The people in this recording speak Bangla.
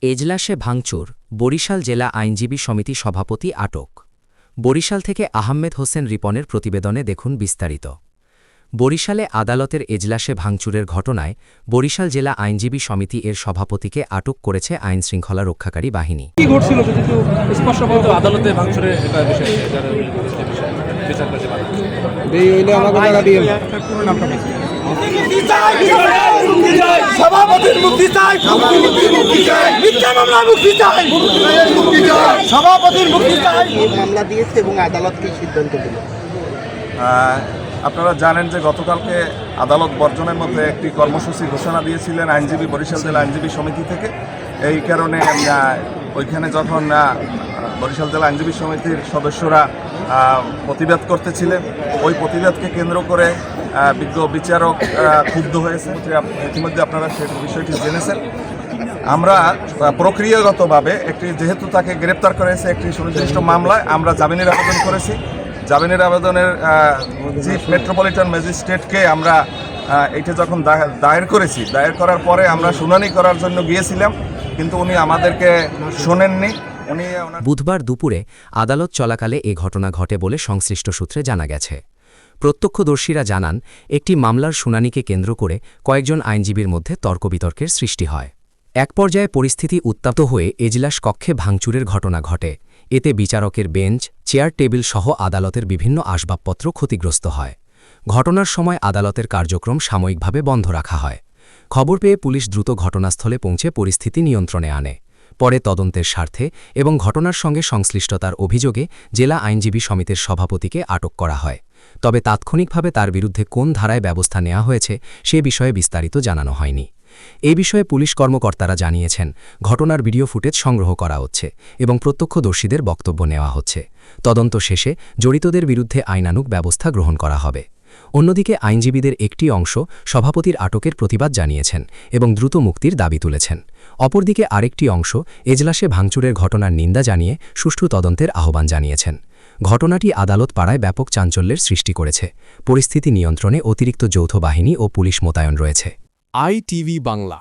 এজলাসে ভাঙচুর, বরিশাল জেলা আইনজীবী সমিতি সভাপতি আটক। বরিশাল থেকে আহমেদ হোসেন রিপনের প্রতিবেদনে দেখুন বিস্তারিত। বরিশালে আদালতের এজলাসে ভাঙচুরের ঘটনায় বরিশাল জেলা আইনজীবী সমিতি এর সভাপতিকে আটক করেছে আইনশৃঙ্খলা রক্ষাকারী বাহিনী। কি ঘটছিল যদি একটু স্পষ্ট বলতো? আদালতে ভাঙচুরের এটা বিষয় বিচার কার্যে বাধা এই হইলে আমাকে টাকা দিয়ে পুরো নামটা বলুন। সভাপতির মুক্তি চাই, মিথ্যা মামলার মুক্তি চাই, সভাপতির মুক্তি চাই। মামলা দিয়েছে এবং আদালত কি সিদ্ধান্ত দিল? আপনারা জানেন যে গতকালকে আদালত বর্জনের মধ্যে একটি কর্মসূচি ঘোষণা দিয়েছিলেন আইনজীবী বরিশাল জেলা আইনজীবী সমিতি থেকে। এই কারণে ওইখানে যখন বরিশাল জেলা আইনজীবী সমিতির সদস্যরা প্রতিবাদ করতেছিলেন, ওই প্রতিবাদকে কেন্দ্র করে বিজ্ঞ বিচারক ক্ষুব্ধ হয়েছে। ইতিমধ্যে আপনারা সেই বিষয়টি জেনেছেন। আমরা প্রক্রিয়াগতভাবে যেহেতু তাকে গ্রেপ্তার করেছে একটি সুনির্দিষ্ট মামলায়, আমরা জামিনের আবেদন করেছি। জামিনের আবেদনের চিফ মেট্রোপলিটন ম্যাজিস্ট্রেটকে আমরা এটা যখন দায়ের করেছি, দায়ের করার পরে আমরা শুনানি করার জন্য গিয়েছিলাম, কিন্তু উনি আমাদেরকে শোনেননি। বুধবার দুপুরে আদালত চলাকালে এ ঘটনা ঘটে বলে সংশ্লিষ্ট সূত্রে জানা গেছে। প্রত্যক্ষদর্শীরা জানান, একটি মামলার শুনানিকে কেন্দ্র করে কয়েকজন আইনজীবীর মধ্যে তর্কবিতর্কের সৃষ্টি হয়। এক পর্যায়ে পরিস্থিতি উত্তপ্ত হয়ে এজলাস কক্ষে ভাঙচুরের ঘটনা ঘটে। এতে বিচারকের বেঞ্চ, চেয়ার টেবিল সহ আদালতের বিভিন্ন আসবাবপত্র ক্ষতিগ্রস্ত হয়। ঘটনার সময় আদালতের কার্যক্রম সাময়িকভাবে বন্ধ রাখা হয়। খবর পেয়ে পুলিশ দ্রুত ঘটনাস্থলে পৌঁছে পরিস্থিতি নিয়ন্ত্রণে আনে। পরে তদন্তের স্বার্থে এবং ঘটনার সঙ্গে সংশ্লিষ্টতার অভিযোগে জেলা আইনজীবী সমিতির সভাপতিকে আটক করা হয়। তবে তাৎক্ষণিকভাবে তার বিরুদ্ধে কোন ধারায় ব্যবস্থা নেওয়া হয়েছে সে বিষয়ে বিস্তারিত জানানো হয়নি। এ বিষয়ে পুলিশ কর্মকর্তারা জানিয়েছেন, ঘটনার ভিডিও ফুটেজ সংগ্রহ করা হচ্ছে এবং প্রত্যক্ষদর্শীদের বক্তব্য নেওয়া হচ্ছে। তদন্ত শেষে জড়িতদের বিরুদ্ধে আইনানুগ ব্যবস্থা গ্রহণ করা হবে। অন্যদিকে আইনজীবীদের একটি অংশ সভাপতির আটকের প্রতিবাদ জানিয়েছেন এবং দ্রুত মুক্তির দাবি তুলেছেন। অপরদিকে আরেকটি অংশ এজলাসে ভাঙচুরের ঘটনার নিন্দা জানিয়ে সুষ্ঠু তদন্তের আহ্বান জানিয়েছেন। ঘটনাটি আদালত পাড়ায় ব্যাপক চাঞ্চল্যের সৃষ্টি করেছে। পরিস্থিতি নিয়ন্ত্রণে অতিরিক্ত যৌথ বাহিনী ও পুলিশ মোতায়েন রয়েছে। ITV বাংলা।